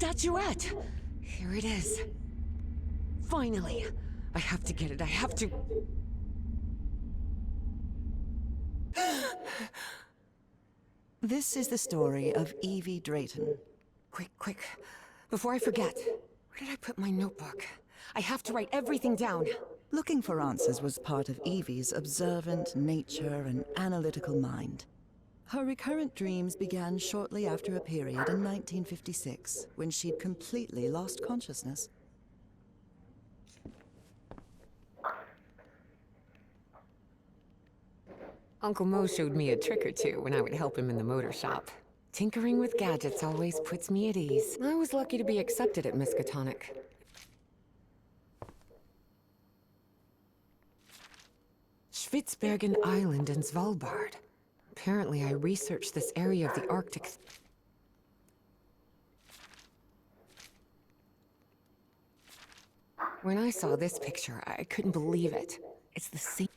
statuette! Here it is. Finally! I have to get it, I have to... This is the story of Evie Drayton. Quick. Before I forget. Where did I put my notebook? I have to write everything down. Looking for answers was part of Evie's observant nature and analytical mind. Her recurrent dreams began shortly after a period in 1956, when she'd completely lost consciousness. Uncle Mo showed me a trick or two when I would help him in the motor shop. Tinkering with gadgets always puts me at ease. I was lucky to be accepted at Miskatonic. Spitsbergen Island and Svalbard. Apparently I researched this area of the Arctic. When I saw this picture, I couldn't believe it. It's the same...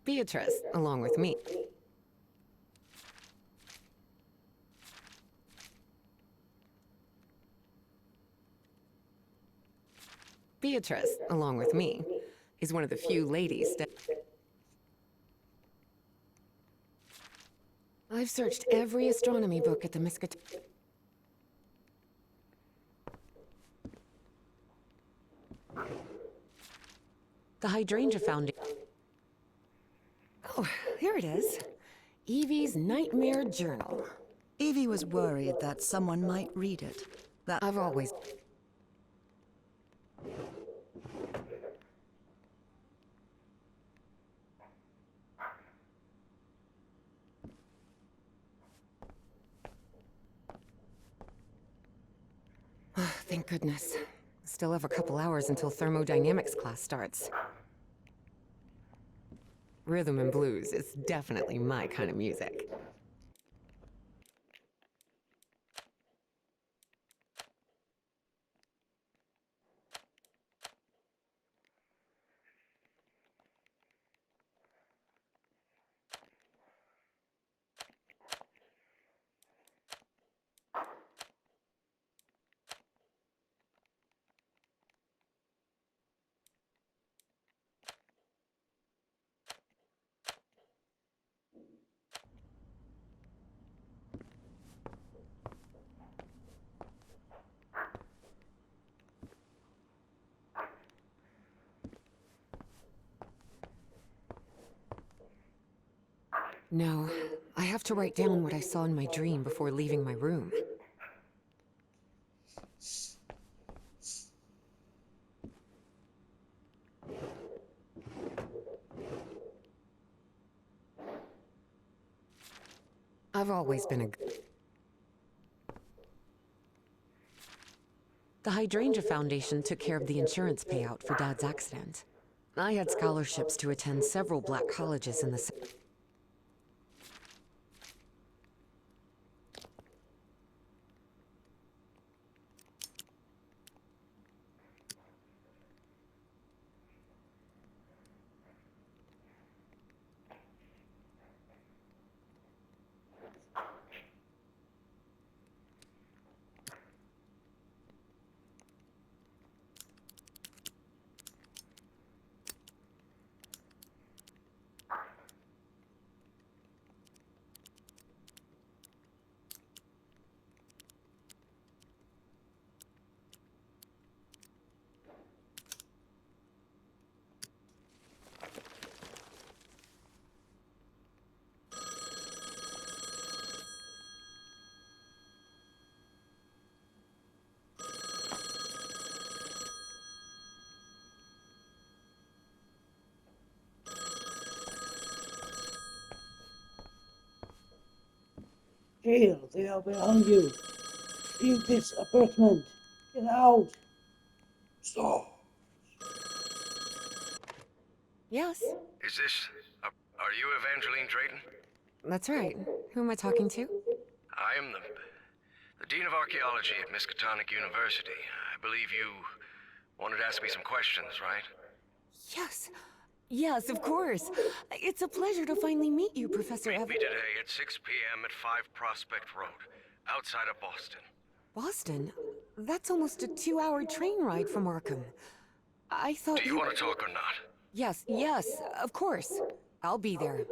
Beatrice, along with me. Beatrice, along with me, is one of the few ladies that... I've searched every astronomy book at the Miskatonic. The Hydrangea Foundation. Oh, here it is. Evie's Nightmare Journal. Evie was worried that someone might read it. That I've always... Thank goodness. Still have a couple hours until thermodynamics class starts. Rhythm and blues is definitely my kind of music. No, I have to write down what I saw in my dream before leaving my room. I've always been a... The Hydrangea Foundation took care of the insurance payout for Dad's accident. I had scholarships to attend several black colleges in the... Gale, they are behind you. Leave this apartment. Get out. So. Yes, Is this... are you Evangeline Drayton? that's right. Who am I talking to? I am the Dean of Archaeology at Miskatonic University. I believe you wanted to ask me some questions, right? Yes. Yes, of course. It's a pleasure to finally meet you, Professor Meet Ev- me today at 6 p.m. at 5 Prospect Road, outside of Boston. Boston? That's almost a 2-hour train ride from Arkham. I thought Do you want to talk or not? Yes, of course. I'll be there.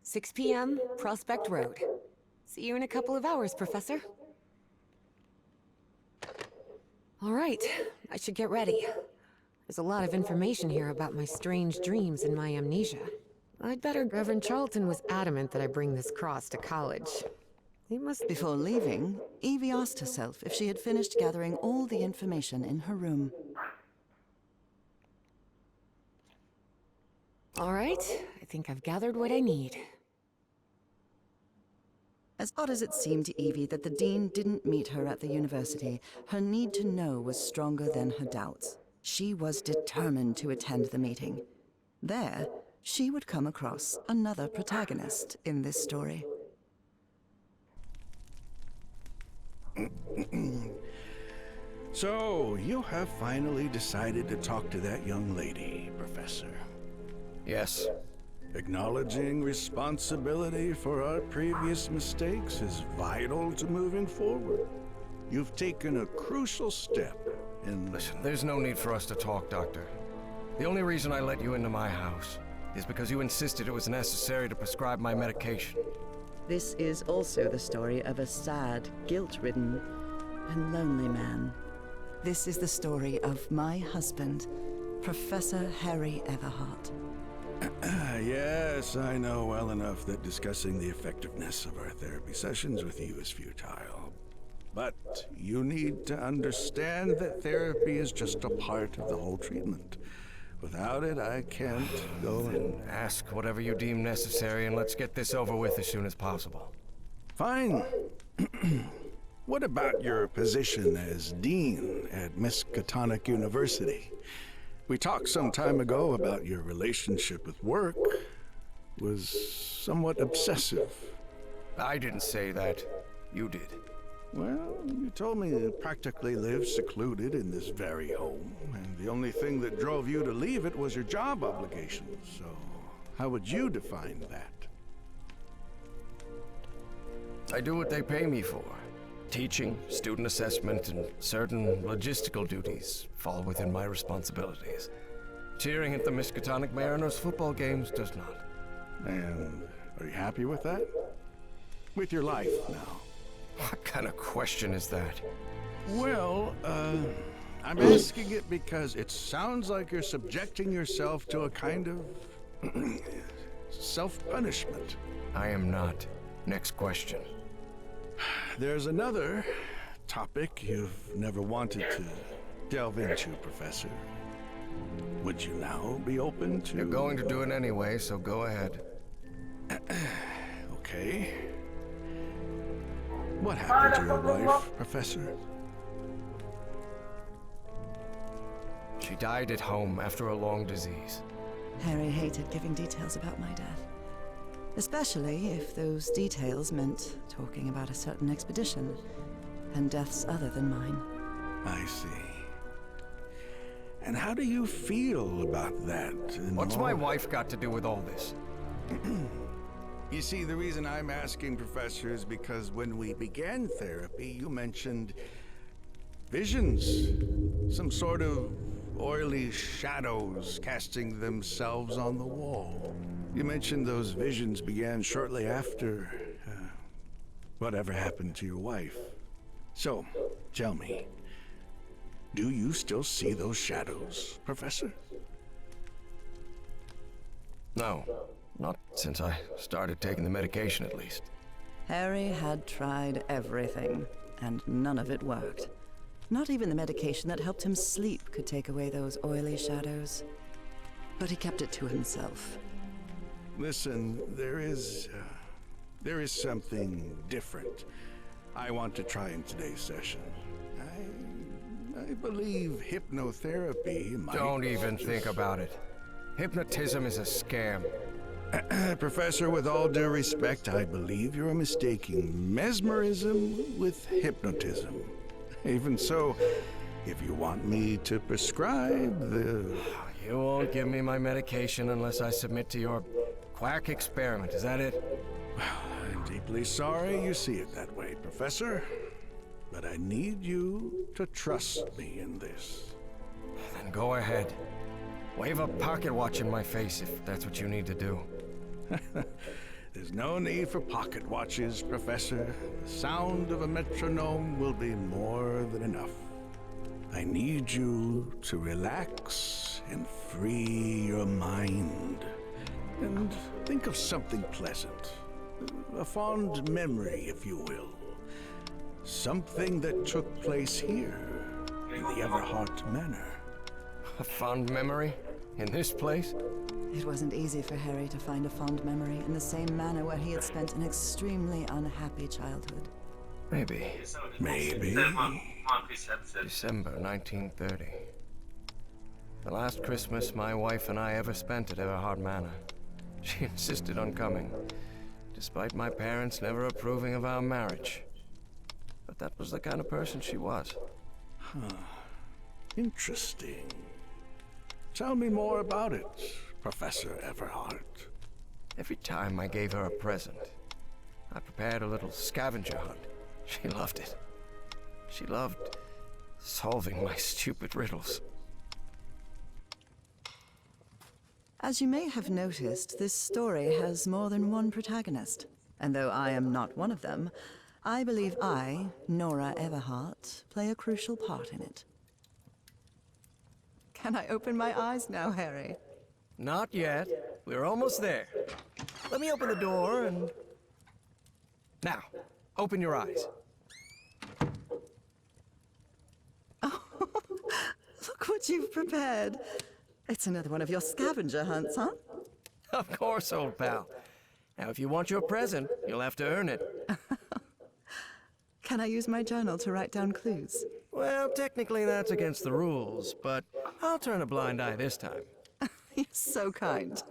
6 p.m., Prospect Road. See you in a couple of hours, Professor. All right, I should get ready. There's a lot of information here about my strange dreams and my amnesia. I'd better... Reverend Charlton was adamant that I bring this cross to college. He must... Before leaving, Evie asked herself if she had finished gathering all the information in her room. All right, I think I've gathered what I need. As odd as it seemed to Evie that the Dean didn't meet her at the university, her need to know was stronger than her doubts. She was determined to attend the meeting. There, she would come across another protagonist in this story. So, you have finally decided to talk to that young lady, Professor. Yes. Acknowledging responsibility for our previous mistakes is vital to moving forward. You've taken a crucial step in... Listen, there's no need for us to talk, Doctor. The only reason I let you into my house is because you insisted it was necessary to prescribe my medication. This is also the story of a sad, guilt-ridden, and lonely man. This is the story of my husband, Professor Harry Everhart. Yes, I know well enough that discussing the effectiveness of our therapy sessions with you is futile. But you need to understand that therapy is just a part of the whole treatment. Without it, I can't go and... Ask whatever you deem necessary and let's get this over with as soon as possible. Fine. What about your position as Dean at Miskatonic University? We talked some time ago about your relationship with work was somewhat obsessive. I didn't say that. You did. Well, you told me you practically lived secluded in this very home, and the only thing that drove you to leave it was your job obligations. So, how would you define that? I do what they pay me for. Teaching, student assessment, and certain logistical duties fall within my responsibilities. Cheering at the Miskatonic Mariners football games does not. And are you happy with that? With your life now? What kind of question is that? Well, I'm asking it because it sounds like you're subjecting yourself to a kind of self-punishment. I am not. Next question. There's another topic you've never wanted to delve into, Professor. Would you now be open to... You're going to do it anyway, so go ahead. Okay. What happened to your wife, Professor? She died at home after a long disease. Harry hated giving details about my death. Especially if those details meant talking about a certain expedition and deaths other than mine. I see. And how do you feel about that? What's my wife got to do with all this? You see, the reason I'm asking, Professor, is because when we began therapy, you mentioned visions. Some sort of oily shadows casting themselves on the wall. You mentioned those visions began shortly after whatever happened to your wife. So, tell me, do you still see those shadows, Professor? No, not since I started taking the medication, at least. Harry had tried everything, and none of it worked. Not even the medication that helped him sleep could take away those oily shadows. But he kept it to himself. Listen, there is something different I want to try in today's session. I believe hypnotherapy might... Don't even think about it. Hypnotism is a scam. Professor, with all due respect, I believe you're mistaking mesmerism with hypnotism. Even so, if you want me to prescribe the... You won't give me my medication unless I submit to your quack experiment, is that it? I'm deeply sorry you see it that way, Professor. But I need you to trust me in this. Then go ahead. Wave a pocket watch in my face if that's what you need to do. There's no need for pocket watches, Professor. The sound of a metronome will be more than enough. I need you to relax and free your mind. And think of something pleasant. A fond memory, if you will. Something that took place here, in the Everhart Manor. A fond memory? In this place? It wasn't easy for Harry to find a fond memory in the same manor where he had spent an extremely unhappy childhood. Maybe. Maybe. December 1930. The last Christmas my wife and I ever spent at Everhart Manor. She insisted on coming, despite my parents never approving of our marriage. But that was the kind of person she was. Interesting. Tell me more about it, Professor Everhart. Every time I gave her a present, I prepared a little scavenger hunt. She loved it. She loved solving my stupid riddles. As you may have noticed, this story has more than one protagonist. And though I am not one of them, I believe I, Nora Everhart, play a crucial part in it. Can I open my eyes now, Harry? Not yet. We're almost there. Let me open the door and... Now, open your eyes. Look what you've prepared. It's another one of your scavenger hunts, huh? Of course, old pal. Now, if you want your present, you'll have to earn it. Can I use my journal to write down clues? Well, technically that's against the rules, but I'll turn a blind eye this time. You're so kind.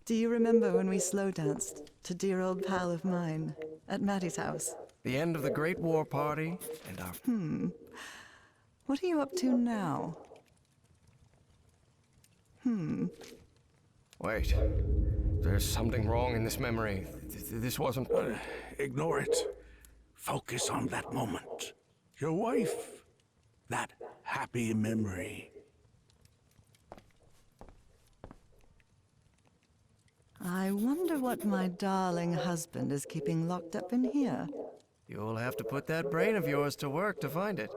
Do you remember when we slow danced to Dear Old Pal of Mine at Maddie's house? The end of the Great War Party, and our... What are you up to now? Wait. There's something wrong in this memory. This wasn't... Ignore it. Focus on that moment. Your wife. That happy memory. I wonder what my darling husband is keeping locked up in here. You'll have to put that brain of yours to work to find it.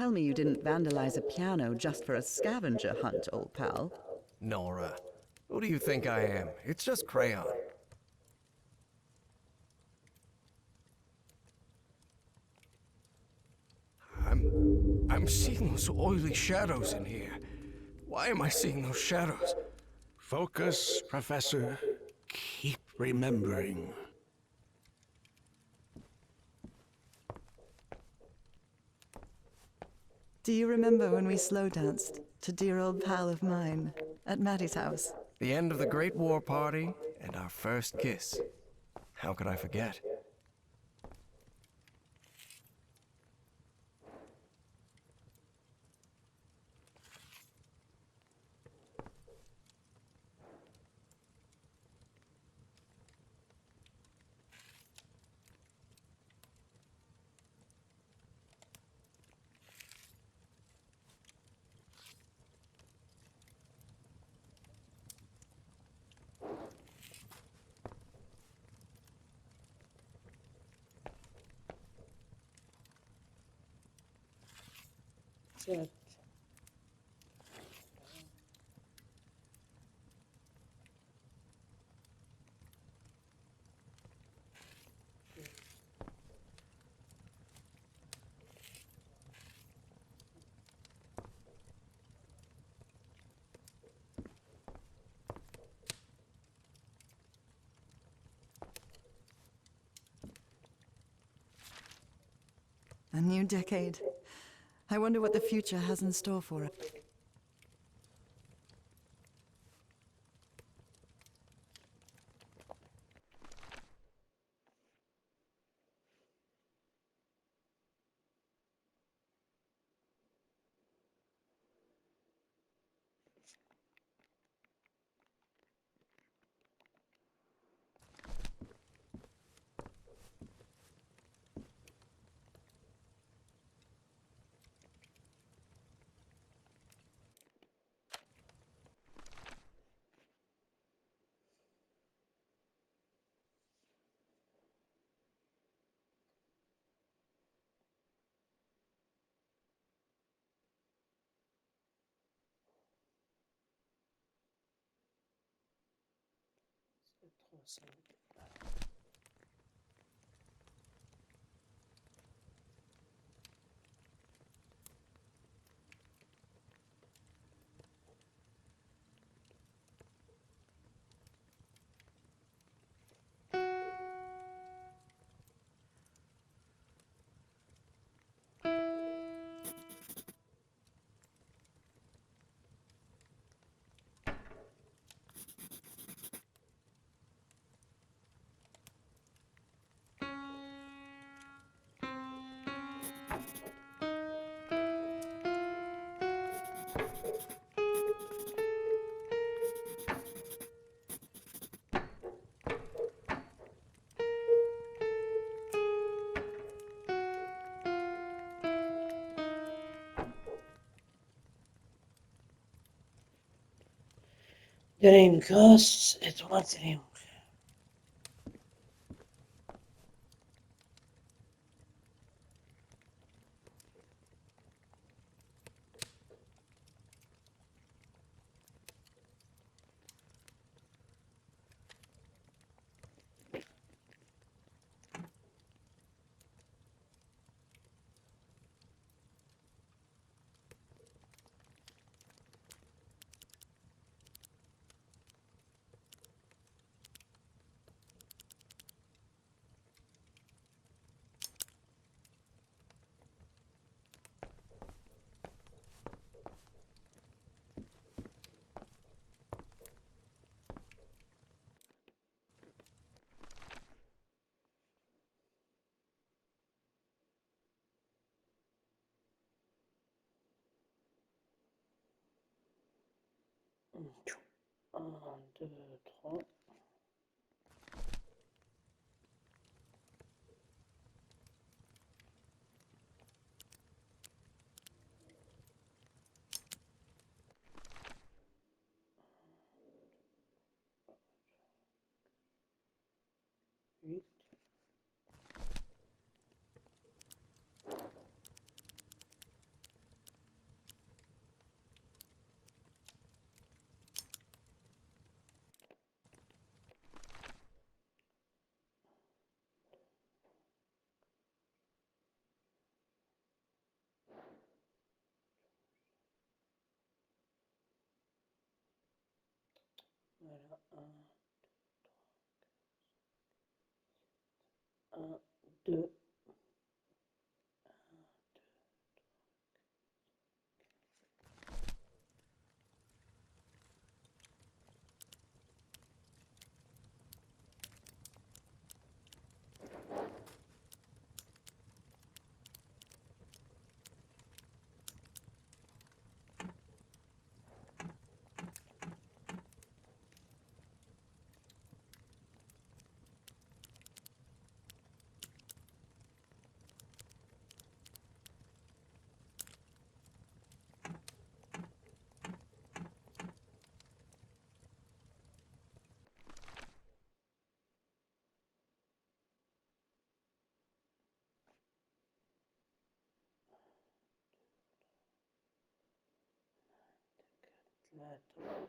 tell me you didn't vandalize a piano just for a scavenger hunt, old pal. Nora, who do you think I am? It's just crayon. I'm seeing those oily shadows in here. Why am I seeing those shadows? Focus, Professor. Keep remembering. Do you remember when we slow danced to Dear Old Pal of Mine at Maddie's house? The end of the Great War Party and our first kiss. How could I forget? Set. A new decade. I wonder what the future has in store for us. Game costs it's one thing. Un, deux, trois. Huit. Voilà, un, deux. Lettre.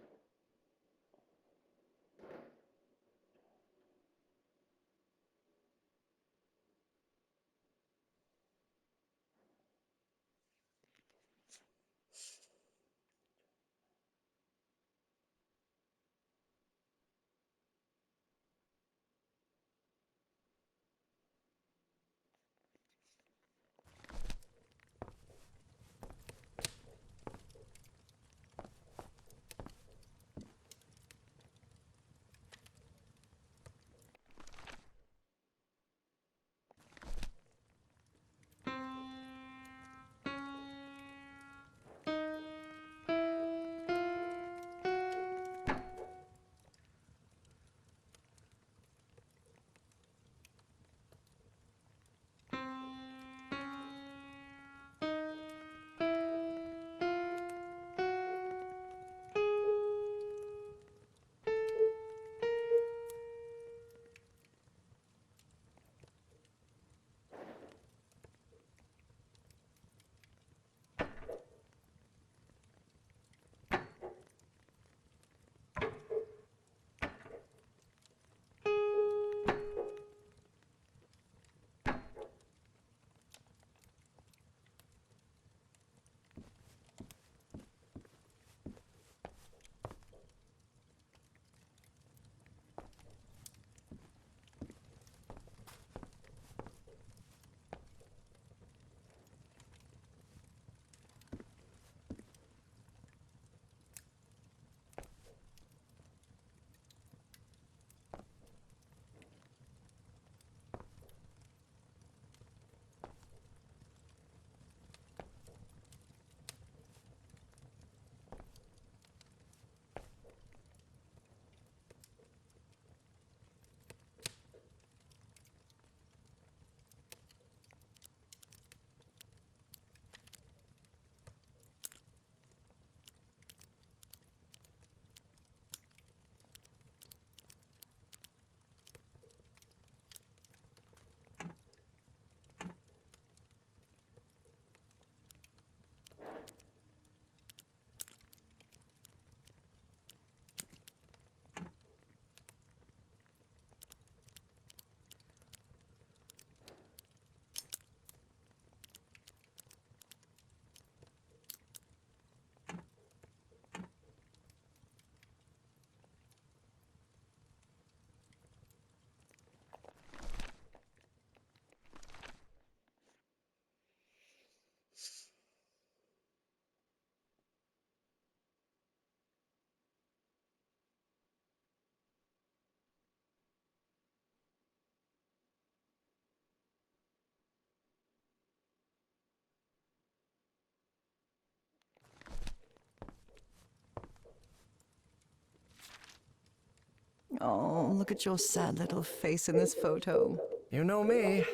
Oh, look at your sad little face in this photo. You know me.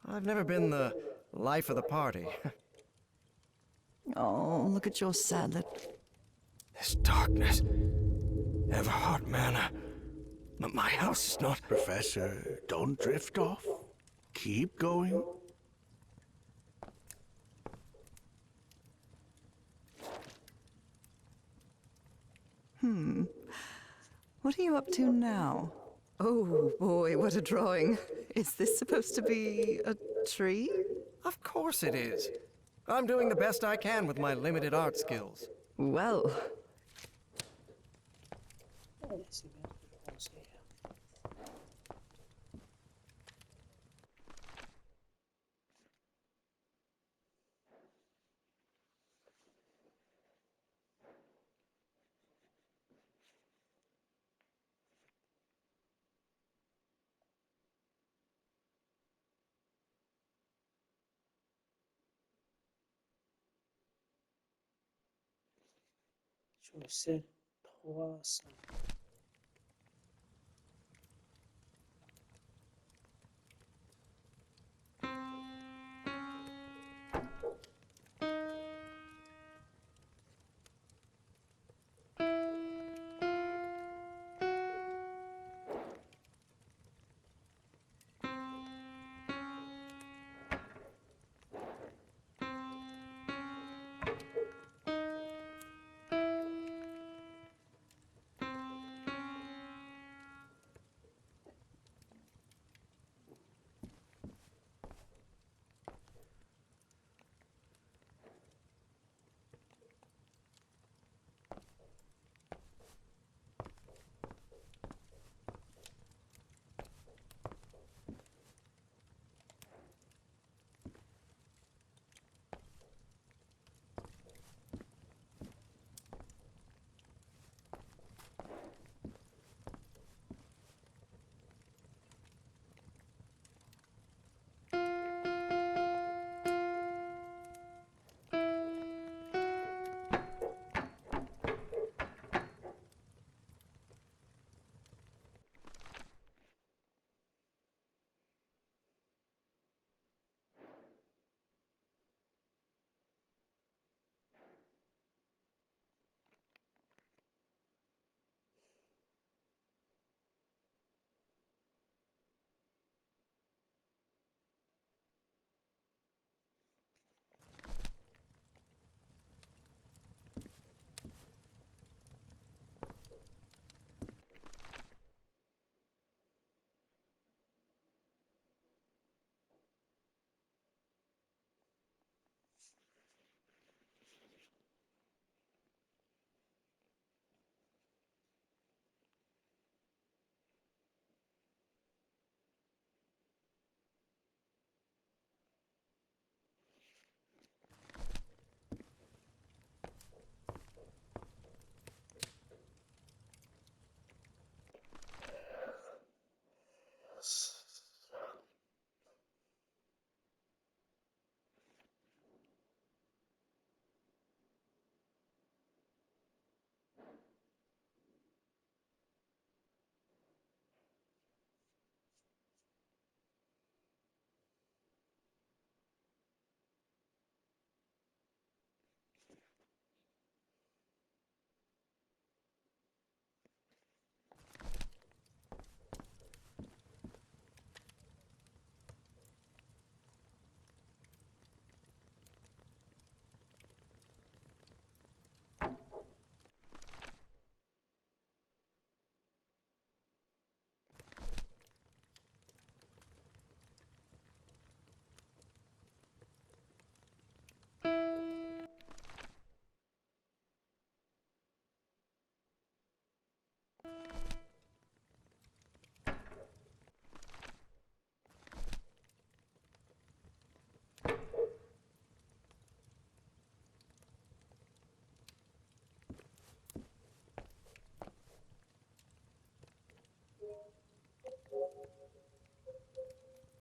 I've never been the life of the party. Oh, look at your sad little... This darkness, Everhart Manor. My house is not... Professor, don't drift off. Keep going. What are you up to now? Oh boy, what a drawing. Is this supposed to be a tree? Of course it is. I'm doing the best I can with my limited art skills. Well, Parece bien que lo conseguía. Joseph 300.